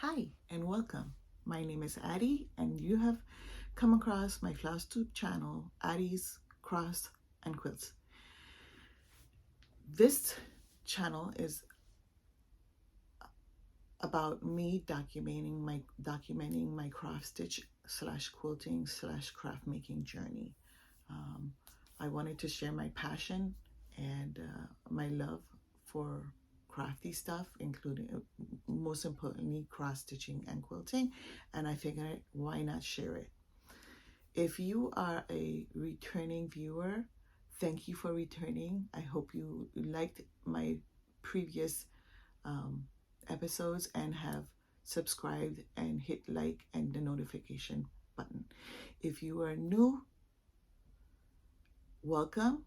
Hi and welcome. My name is Addie and you have come across my flosstube channel, Addie's Crafts and Quilts. This channel is about me documenting my craft stitch slash quilting slash craft making journey. I wanted to share my passion and my love for crafty stuff, including most importantly cross stitching and quilting, and I figured why not share it. If you are a returning viewer, thank you for returning. I hope you liked my previous episodes and have subscribed and hit like and the notification button. If you are new, welcome.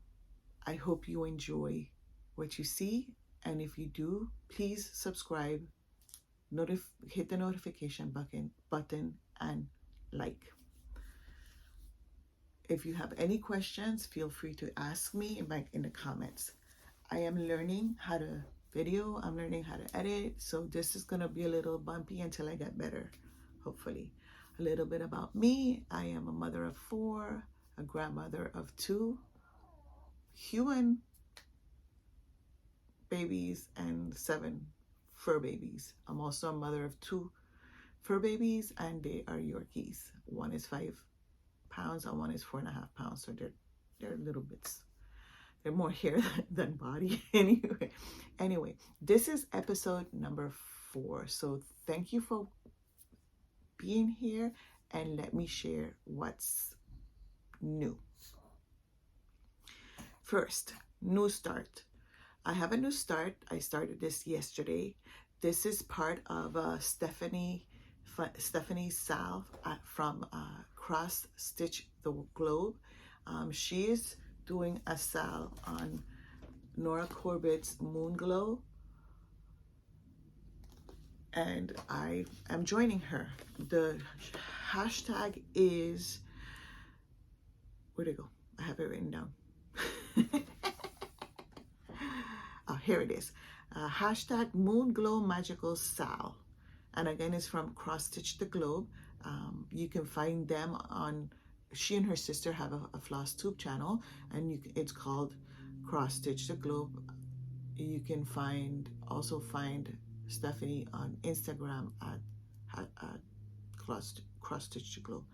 I hope you enjoy what you see, and if you do, please subscribe, hit the notification button and like. If you have any questions, feel free to ask me in the comments. I am learning how to video, I'm learning how to edit, so this is gonna be a little bumpy until I get better, hopefully. A little bit about me: I am a mother of 4, a grandmother of 2 human babies and 7 fur babies. I'm also a mother of 2 fur babies, and they are Yorkies. One is 5 pounds and one is 4.5 pounds, so they're little bits. They're more hair than body. Anyway, this is episode number 4. So thank you for being here, and let me share what's new. First, new start. I have a new start. I started this yesterday. This is part of Stephanie Sal from Cross Stitch the Globe. She is doing a sal on Nora Corbett's Moon Glow, and I am joining her. The hashtag is, where'd it go? I have it written down. Oh, here it is. Hashtag Moon Glow Magical Sal. And again, it's from Cross Stitch the Globe. You can find them on, she and her sister have a flosstube channel, and it's called Cross Stitch the Globe. You can also find Stephanie on Instagram at Cross Stitch the Globe.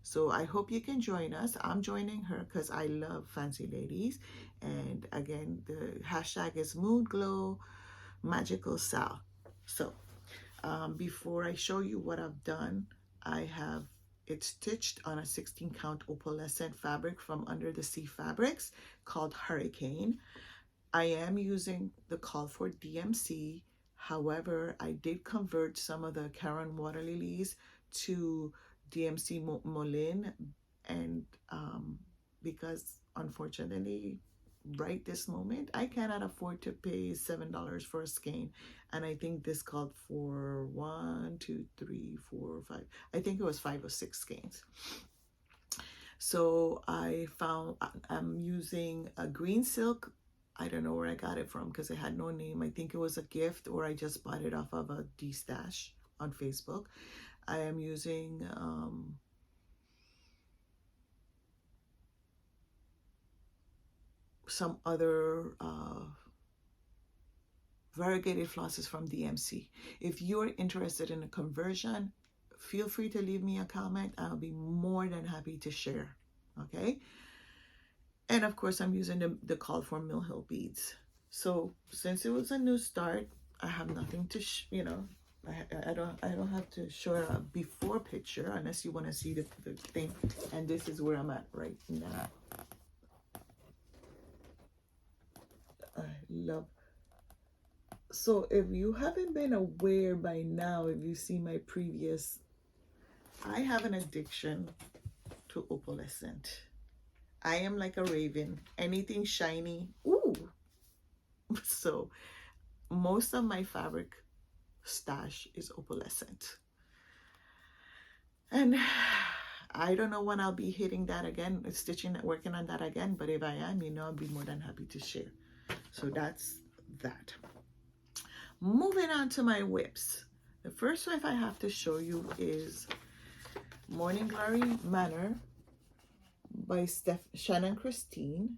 So I hope you can join us. I'm joining her because I love fancy ladies. And again, the hashtag is Moon Glow Magical Sal. So before I show you what I've done, it's stitched on a 16 count opalescent fabric from Under the Sea Fabrics called Hurricane. I am using the call for DMC. However, I did convert some of the Karen water lilies to DMC Molin, and because unfortunately right this moment I cannot afford to pay $7 for a skein, and I think this called for 1, 2, 3, 4, 5. I think it was 5 or 6 skeins. So I'm using a green silk. I don't know where I got it from because it had no name. I think it was a gift, or I just bought it off of a D-stash on Facebook. I am using some other variegated flosses from DMC. If you're interested in a conversion, feel free to leave me a comment. I'll be more than happy to share. Okay. And of course, I'm using the call for Mill Hill beads. So since it was a new start, I have nothing to, I don't have to show a before picture unless you want to see the thing. And this is where I'm at right now. I love. So if you haven't been aware by now, if you see my previous, I have an addiction to opalescent. I am like a raven. Anything shiny, ooh. So most of my fabric stash is opalescent, and I don't know when I'll be hitting that again, working on that again, but if I am, I'll be more than happy to share. So that's that. Moving on to my WIPs. The first WIP I have to show you is Morning Glory Manor by Shannon Christine.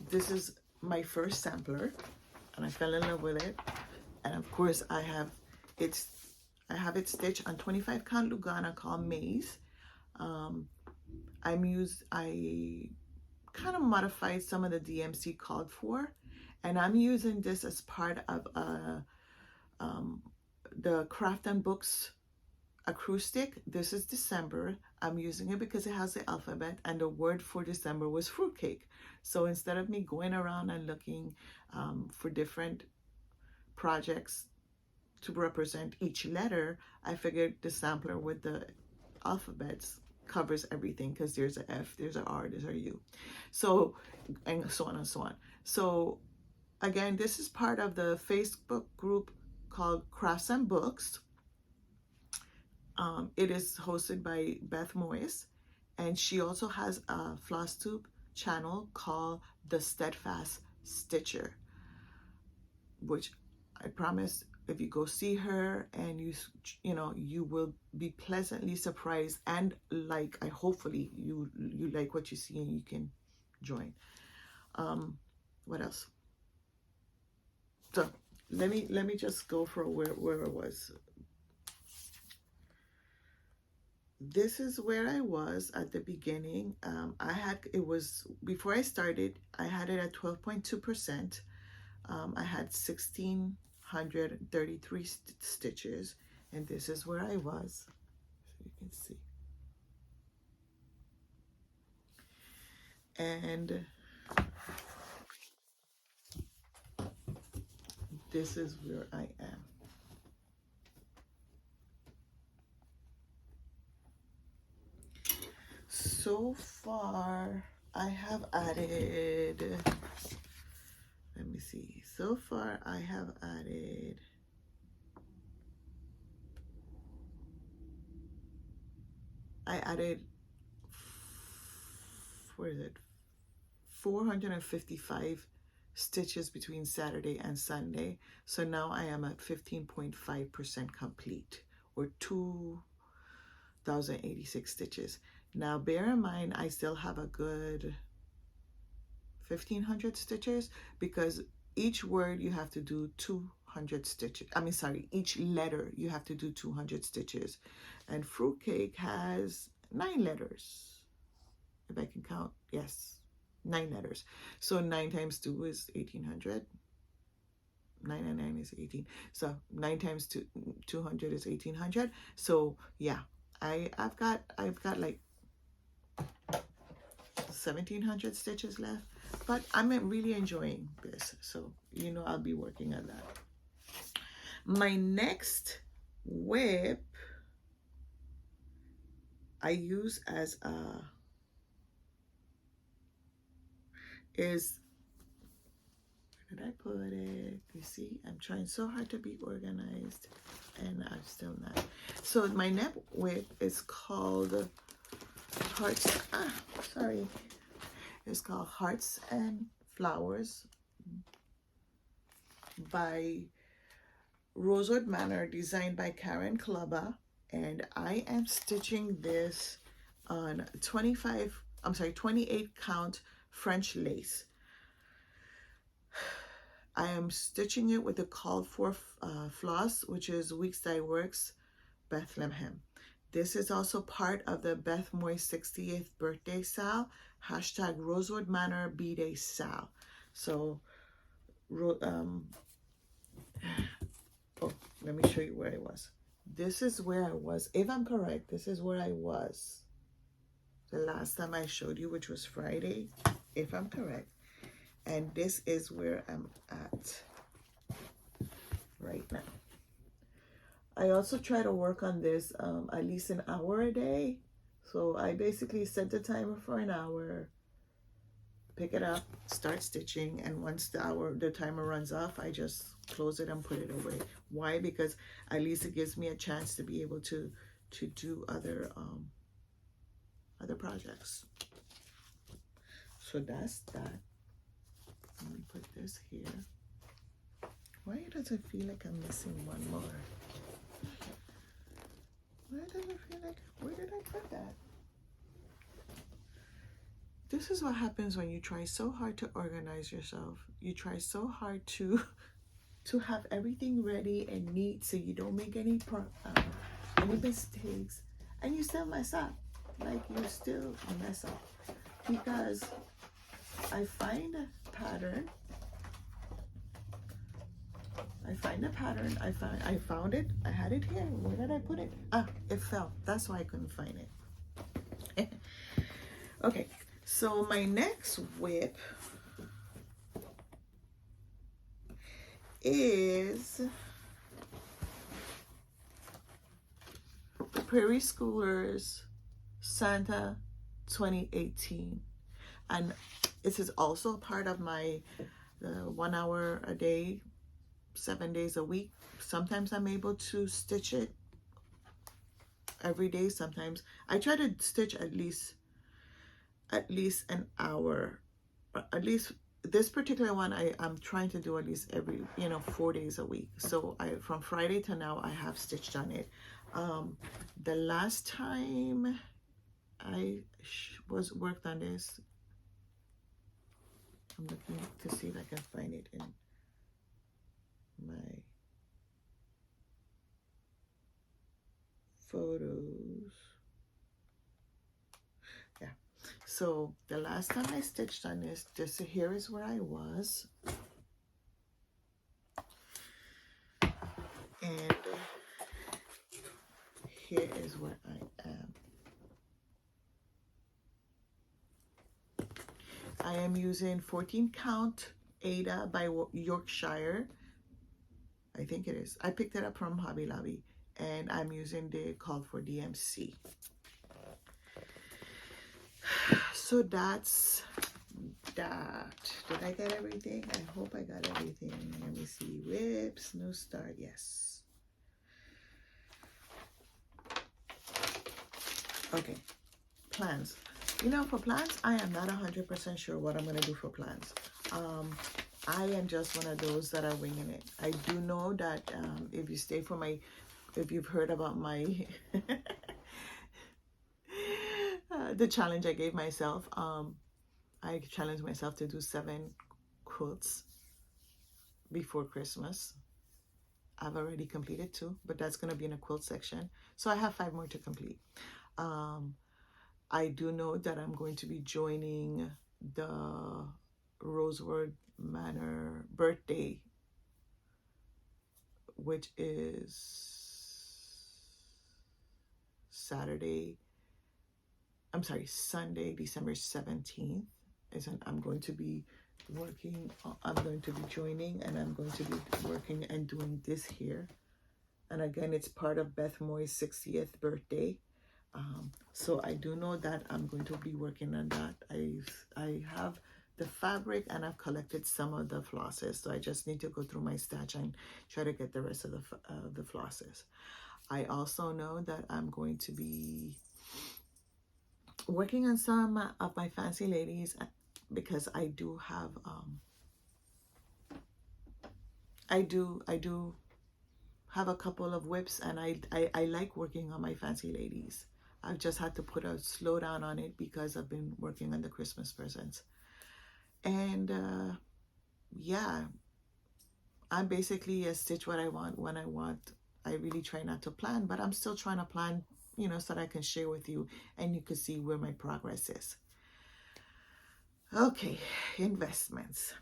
This is my first sampler, and I fell in love with it. And of course, I have it stitched on 25 count Lugana called Maze. I kind of modified some of the DMC called for, and I'm using this as part of the Craft and Books acrostic. This is December. I'm using it because it has the alphabet, and the word for December was fruitcake. So instead of me going around and looking for different projects to represent each letter, I figured the sampler with the alphabets covers everything, because there's a F, there's a R, there's a U, so, and so on and so on. So again, this is part of the Facebook group called Crafts and Books. It is hosted by Beth Moyes, and she also has a flosstube channel called The Steadfast Stitcher, which I promise if you go see her, and you will be pleasantly surprised, and hopefully you like what you see and you can join. What else? So let me just go for where I was. This is where I was at the beginning. Before I started, I had it at 12.2%. I had 1,633 stitches, and this is where I was, so you can see. And this is where I am. So far, I have added, let me see. So far, I have added, what is it? 455 stitches between Saturday and Sunday. So now I am at 15.5% complete, or 2,086 stitches. Now bear in mind, I still have a good 1,500 stitches, because each word you have to do 200 stitches. Each letter you have to do 200 stitches. And fruitcake has 9 letters, if I can count. Yes, 9 letters. So 9 times 2 is 1,800. 9 and 9 is 18. So 9 times 200 is 1,800. So yeah, I've got like 1,700 stitches left, but I'm really enjoying this, so I'll be working on that. My next WIP I use as is, where did I put it? You see, I'm trying so hard to be organized, and I'm still not. So my next WIP is called Hearts. It's called Hearts and Flowers by Rosewood Manor, designed by Karen Klubba, and I am stitching this on 28 count French lace. I am stitching it with the called for floss, which is Weeks Dye Works Bethlehem. This is also part of the Beth Moyes 68th birthday sale, hashtag Rosewood Manor B-Day sale. So, let me show you where I was. This is where I was. If I'm correct, this is where I was the last time I showed you, which was Friday, if I'm correct. And this is where I'm at right now. I also try to work on this at least an hour a day. So I basically set the timer for an hour, pick it up, start stitching, and once the timer runs off, I just close it and put it away. Why? Because at least it gives me a chance to be able to do other projects. So that's that. Let me put this here. Why does it feel like I'm missing one more? doesn't feel like, where did I put that? This is what happens when you try so hard to organize yourself. You try so hard to have everything ready and neat so you don't make any mistakes, and you still mess up. Like, you still mess up because I find a pattern. I found it. I had it here. Where did I put it? Ah, it fell. That's why I couldn't find it. Okay, so my next WIP is the Prairie Schoolers Santa 2018, and this is also part of my 1 hour a day, 7 days a week. Sometimes I'm able to stitch it every day. Sometimes I try to stitch at least an hour, at least this particular one I'm trying to do at least every 4 days a week. So from Friday to now I have stitched on it. The last time I worked on this, I'm looking to see if I can find it in my photos. Yeah, so the last time I stitched on this here is where I was, and here is where I am. I am using 14 count Ada by Yorkshire. I think it is. I picked it up from Hobby Lobby, and I'm using the called for DMC. So that's that. Did I get everything? I hope I got everything. Let me see. WIPs, new start. Yes. Okay. Plans. For plans, I am not 100% sure what I'm going to do for plans. I am just one of those that are winging it. I do know that if you've heard about my the challenge I gave myself, I challenged myself to do 7 quilts before Christmas. I've already completed 2, but that's going to be in a quilt section. So I have 5 more to complete. I do know that I'm going to be joining the Rosewood Manor birthday, which is Sunday, December 17th. I'm going to be working, I'm going to be joining, and I'm going to be working and doing this here. And again, it's part of Beth Moy's 60th birthday. So I do know that I'm going to be working on that. I have the fabric, and I've collected some of the flosses, so I just need to go through my stash and try to get the rest of the flosses. I also know that I'm going to be working on some of my fancy ladies, because I do have I do have a couple of WIPs, and I like working on my fancy ladies. I've just had to put a slow down on it because I've been working on the Christmas presents. And yeah, I'm basically a stitch what I want when I want. I really try not to plan, but I'm still trying to plan, so that I can share with you and you can see where my progress is. Okay, investments.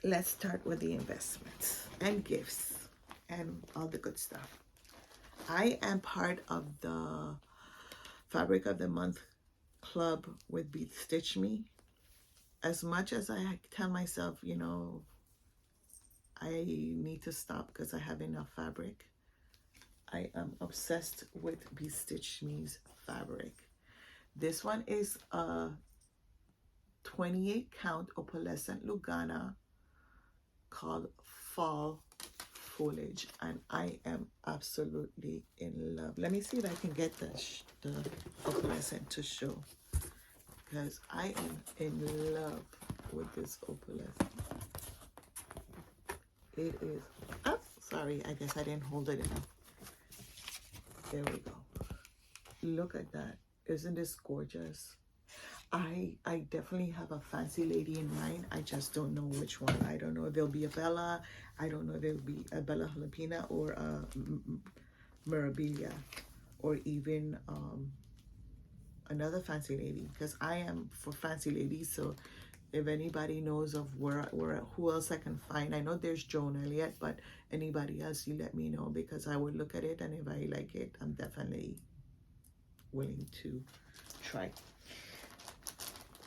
Let's start with the investments and gifts and all the good stuff. I am part of the Fabric of the Month Club with Beat Stitch Me. As much as I tell myself, I need to stop because I have enough fabric, I am obsessed with Beat Stitch Me's fabric. This one is a 28 count opalescent Lugana called Fall Foliage, and I am absolutely in love. Let me see if I can get the opalescent to show, because I am in love with this opalescent. It is, oh, sorry, I guess I didn't hold it enough. There we go. Look at that. Isn't this gorgeous? I definitely have a fancy lady in mind. I just don't know which one. I don't know if there'll be a Bella. I don't know if there'll be a Bella Jalapena or a Mirabilia, or even another fancy lady, because I am for fancy ladies. So if anybody knows of who else I can find, I know there's Joan Elliott, but anybody else, you let me know, because I would look at it, and if I like it, I'm definitely willing to try.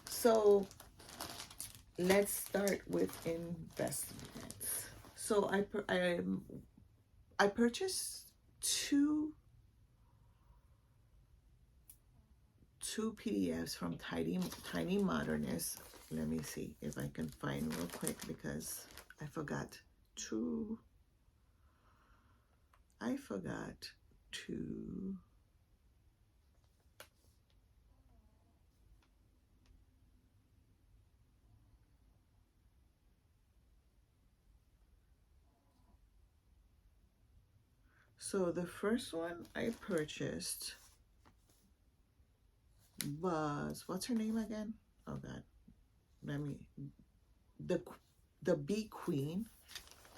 So let's start with investments. So I purchased two PDFs from Tiny Modernist. Let me see if I can find real quick, because I forgot to So the first one I purchased was, what's her name again? Oh God, the Bee Queen.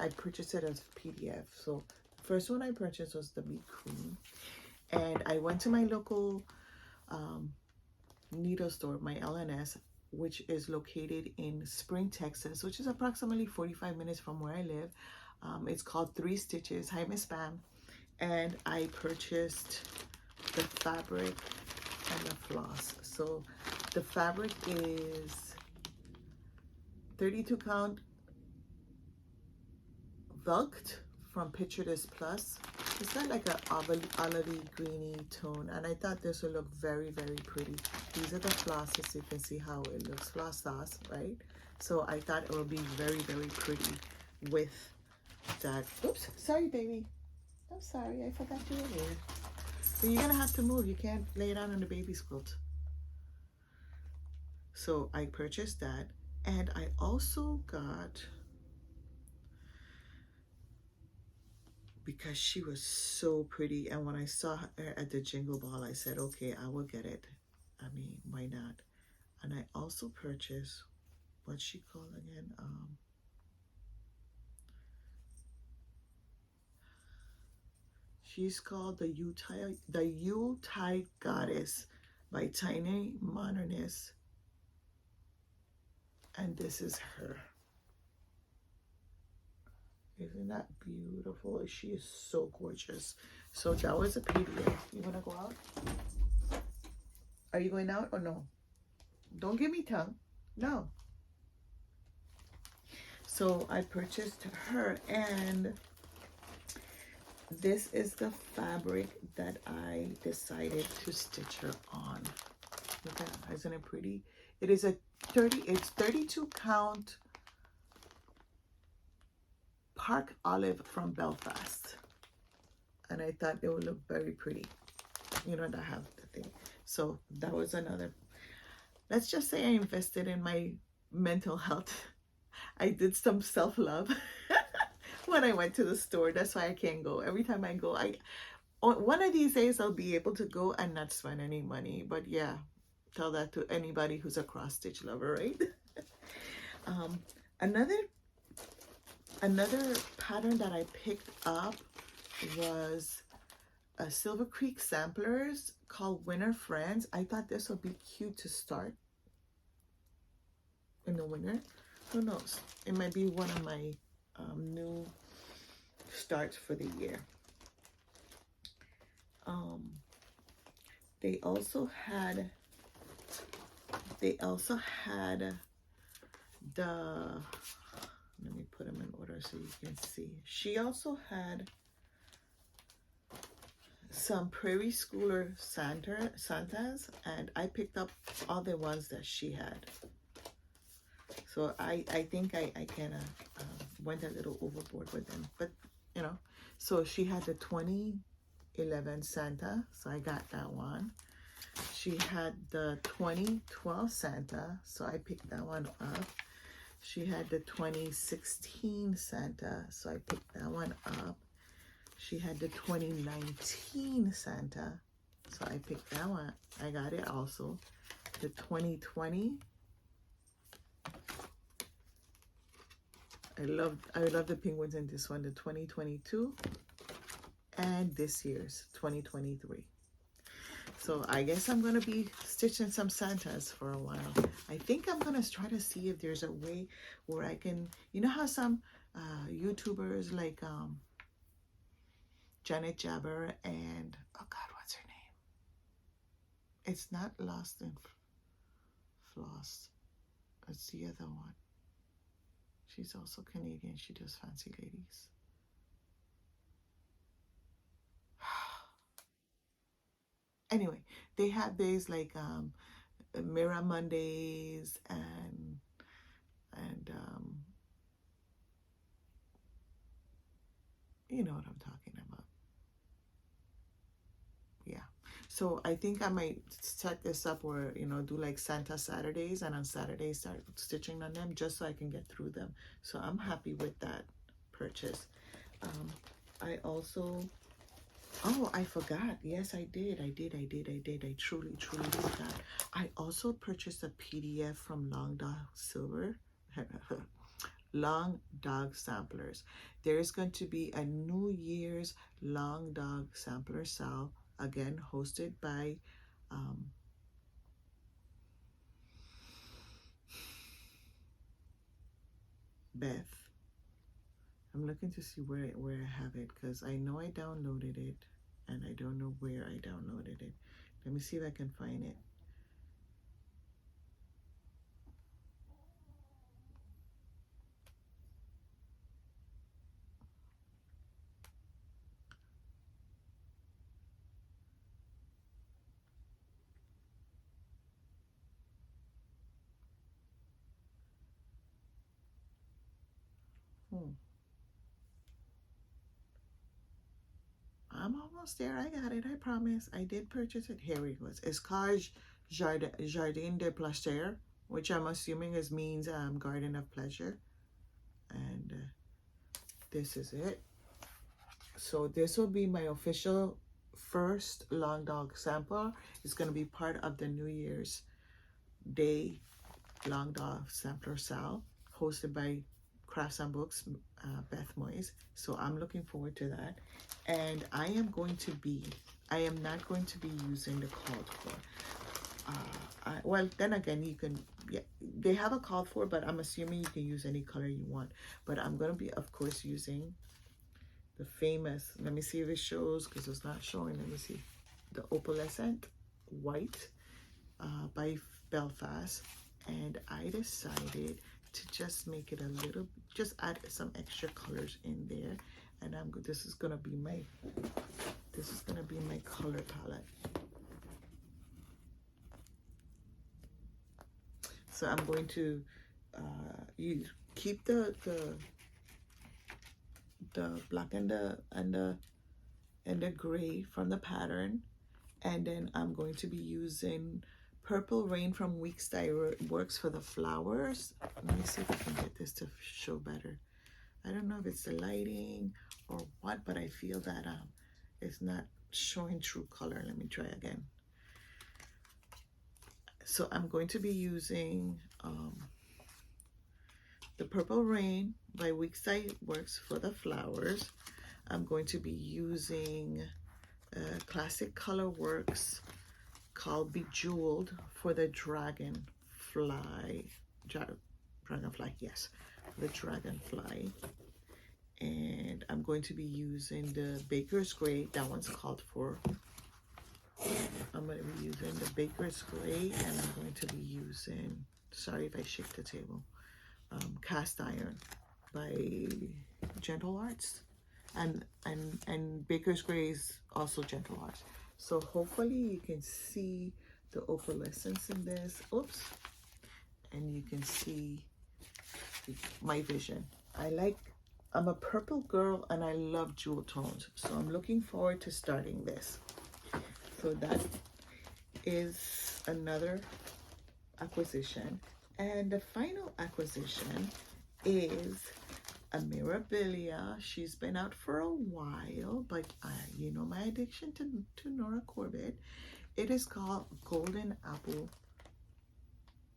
I purchased it as PDF. So first one I purchased was the Bee Queen, and I went to my local needle store, my LNS, which is located in Spring, Texas, which is approximately 45 minutes from where I live. It's called 3 Stitches. Hi, Miss Pam. And I purchased the fabric and the floss. So the fabric is 32 count velvet from Picture This Plus. It's got like a olivey greeny tone, and I thought this would look very, very pretty. These are the flosses. You can see how it looks, floss sauce, right? So I thought it would be very, very pretty with that. Oops, sorry, baby. I'm sorry, I forgot you were here. But you're gonna have to move. You can't lay it out on the baby's quilt. So I purchased that, and I also got, because she was so pretty, and when I saw her at the Jingle Ball, I said, okay, I will get it. I mean, why not? And I also purchased, what's she called again? She's called the Yuletide Goddess by Tiny Modernist, and this is her. Isn't that beautiful? She is so gorgeous. So that was a PDF. You wanna go out? Are you going out or no? Don't give me tongue. No. So I purchased her, and this is the fabric that I decided to stitch her on. Look at that. Isn't it pretty? It is it's 32 count Park Olive from Belfast, and I thought it would look very pretty. You know, that have the thing. So that was another. Let's just say I invested in my mental health. I did some self-love when I went to the store. That's why I can't go. Every time I go, one of these days I'll be able to go and not spend any money. But yeah, tell that to anybody who's a cross stitch lover, right? Another pattern that I picked up was a Silver Creek Samplers called Winter Friends. I thought this would be cute to start in the winter. Who knows? It might be one of my new starts for the year. They also had the, let me put them in order so you can see. She also had some Prairie Schooler Santas, and I picked up all the ones that she had. So I think I kind of went a little overboard with them, but you know. So she had the 2011 Santa, so I got that one. She had the 2012 Santa, so I picked that one up. She had the 2016 Santa, so I picked that one up. She had the 2019 Santa, so I picked that one. I got it also. The 2020. I love the penguins in this one. The 2022 and this year's 2023. So I guess I'm gonna be stitching some Santas for a while. I think I'm gonna try to see if there's a way where I can, you know how some YouTubers like Janet Jabber and, oh God, what's her name? It's not Lost in Floss. It's the other one. She's also Canadian. She does Fancy Ladies. Anyway, they have days like Mirror Mondays and you know what I'm talking about. Yeah. So I think I might set this up where, you know, do like Santa Saturdays, and on Saturdays start stitching on them just so I can get through them. So I'm happy with that purchase. I also, oh, I forgot. Yes, I did. I truly forgot. I also purchased a PDF from Long Dog Silver. Long Dog Samplers. There is going to be a New Year's Long Dog Sampler sale, again hosted by Beth. I'm looking to see where I have it, because I know I downloaded it and I don't know where I downloaded it. Let me see if I can find it. I'm almost there. I got it. I promise. I did purchase it. Here it was. It's called Jardin de Plaisir, which I'm assuming means Garden of Pleasure. And this is it. So this will be my official first Long Dog sample. It's going to be part of the New Year's Day Long Dog Sampler Sale, hosted by Crafts and Books, Beth Moyes. So I'm looking forward to that. And I am not going to be using the called for. Well, then again, you can, yeah, they have a called for, but I'm assuming you can use any color you want. But I'm going to be, of course, using the famous, let me see if it shows, because it's not showing. Let me see. The Opalescent White by Belfast. And I decided to just make it a little, just add some extra colors in there. And this is gonna be my color palette. So I'm going to keep the black and the gray from the pattern, and then I'm going to be using Purple Rain from WIP Works for the flowers. Let me see if I can get this to show better. I don't know if it's the lighting or what, but I feel that it's not showing true color. Let me try again. So I'm going to be using the Purple Rain by WIP Works for the flowers. I'm going to be using Classic Color Works called Bejeweled for the dragonfly, yes, the dragonfly. And I'm going to be using the Baker's Gray. That one's called for. I'm going to be using the Baker's Gray, and I'm going to be using, sorry if I shake the table, Cast Iron by Gentle Arts. And Baker's Gray is also Gentle Arts. So hopefully you can see the opalescence in this. Oops. And you can see my vision. I'm a purple girl and I love jewel tones. So I'm looking forward to starting this. So that is another acquisition. And the final acquisition is a Mirabilia. She's been out for a while, but you know my addiction to Nora Corbett. It is called Golden Apple,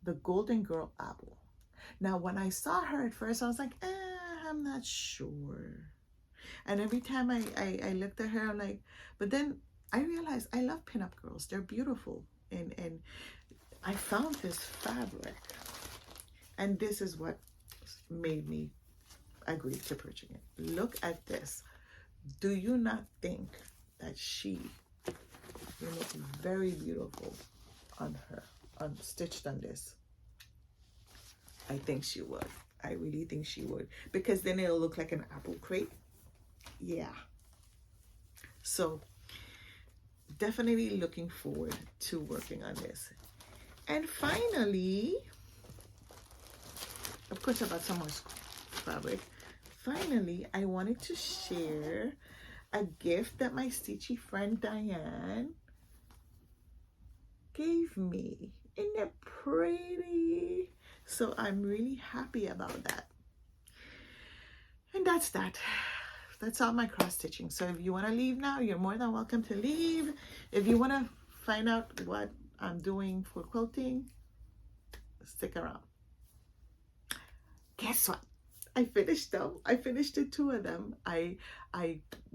the Golden Girl Apple. Now, when I saw her at first, I was like, I'm not sure. And every time I looked at her, I'm like, but then I realized I love pinup girls. They're beautiful. And I found this fabric. And this is what made me agree to purchase it. Look at this. Do you not think that she will look very beautiful on her, stitched on this? I think she would. I really think she would. Because then it'll look like an apple crate. Yeah. So definitely looking forward to working on this. And finally, of course I bought some more fabric. Finally, I wanted to share a gift that my stitchy friend Diane gave me. Isn't that pretty? So I'm really happy about that. And that's that. That's all my cross stitching. So if you want to leave now, you're more than welcome to leave. If you want to find out what I'm doing for quilting, stick around. Guess what? I finished them. I finished the 2 of them. I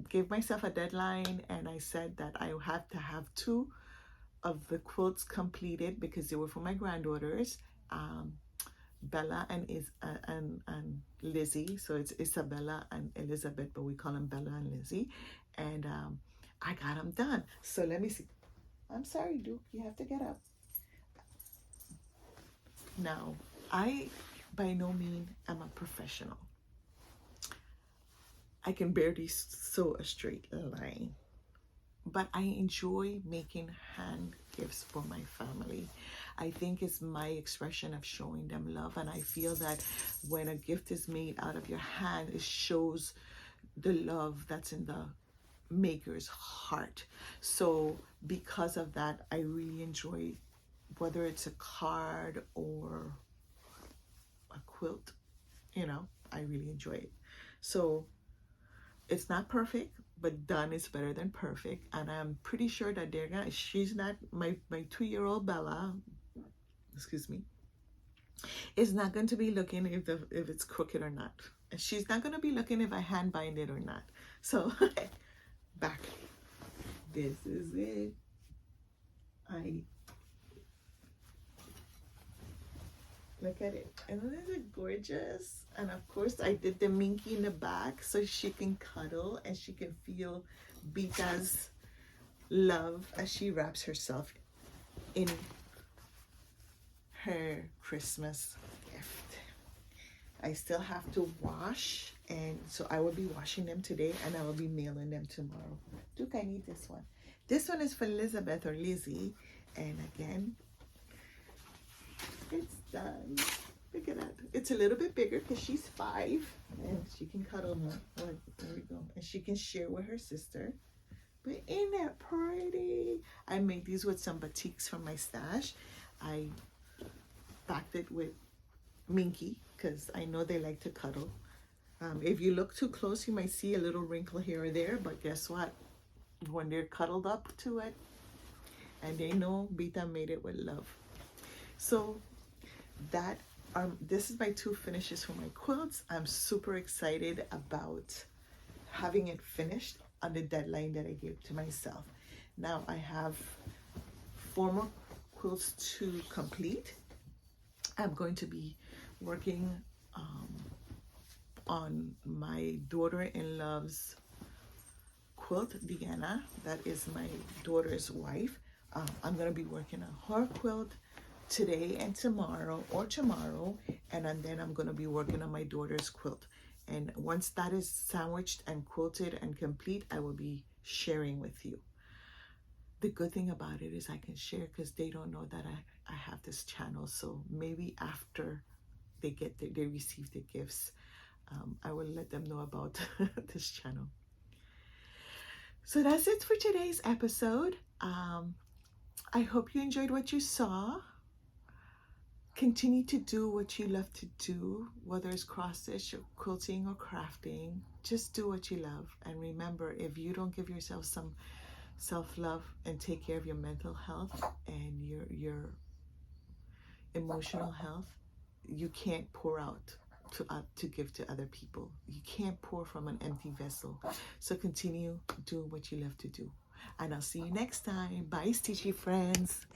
gave myself a deadline and I said that I had to have 2 of the quilts completed because they were for my granddaughters, Bella and Lizzie. So it's Isabella and Elizabeth, but we call them Bella and Lizzie. And I got them done. So let me see. I'm sorry, Duke, you have to get up. Now, I by no means am a professional. I can barely sew a straight line, but I enjoy making hand gifts for my family. I think it's my expression of showing them love, and I feel that when a gift is made out of your hand, it shows the love that's in the maker's heart. So because of that, I really enjoy, whether it's a card or a quilt, you know, I really enjoy it. So it's not perfect, but done is better than perfect. And I'm pretty sure that they're gonna, she's not, my 2-year-old Bella, excuse me, is not going to be looking if it's crooked or not. And she's not going to be looking if I hand bind it or not. So back, this is it. Look at it. Isn't it gorgeous? And of course I did the Minky in the back so she can cuddle and she can feel Bita's love as she wraps herself in her Christmas gift. I still have to wash, and so I will be washing them today and I will be mailing them tomorrow. Duke, I need this one. This one is for Elizabeth or Lizzie, and again, it's done. Look at that. It's a little bit bigger because she's 5 and she can cuddle more. Oh, there we go. And she can share with her sister. But ain't that pretty? I made these with some batiks from my stash. I backed it with Minky because I know they like to cuddle. If you look too close, you might see a little wrinkle here or there, but guess what? When they're cuddled up to it, and they know Bita made it with love. So that this is my 2 finishes for my quilts. I'm super excited about having it finished on the deadline that I gave to myself. Now I have 4 more quilts to complete. I'm going to be working on my daughter-in-law's quilt, Deanna. That is my daughter's wife. I'm going to be working on her quilt today and tomorrow, and then I'm going to be working on my daughter's quilt. And once that is sandwiched and quilted and complete, I will be sharing with you. The good thing about it is I can share because they don't know that I have this channel. So maybe after they receive the gifts, I will let them know about this channel. So that's it for today's episode. I hope you enjoyed what you saw. Continue to do what you love to do, whether it's cross stitch or quilting or crafting. Just do what you love. And remember, if you don't give yourself some self-love and take care of your mental health and your emotional health, you can't pour out to give to other people. You can't pour from an empty vessel. So continue doing what you love to do. And I'll see you next time. Bye, stitchy friends.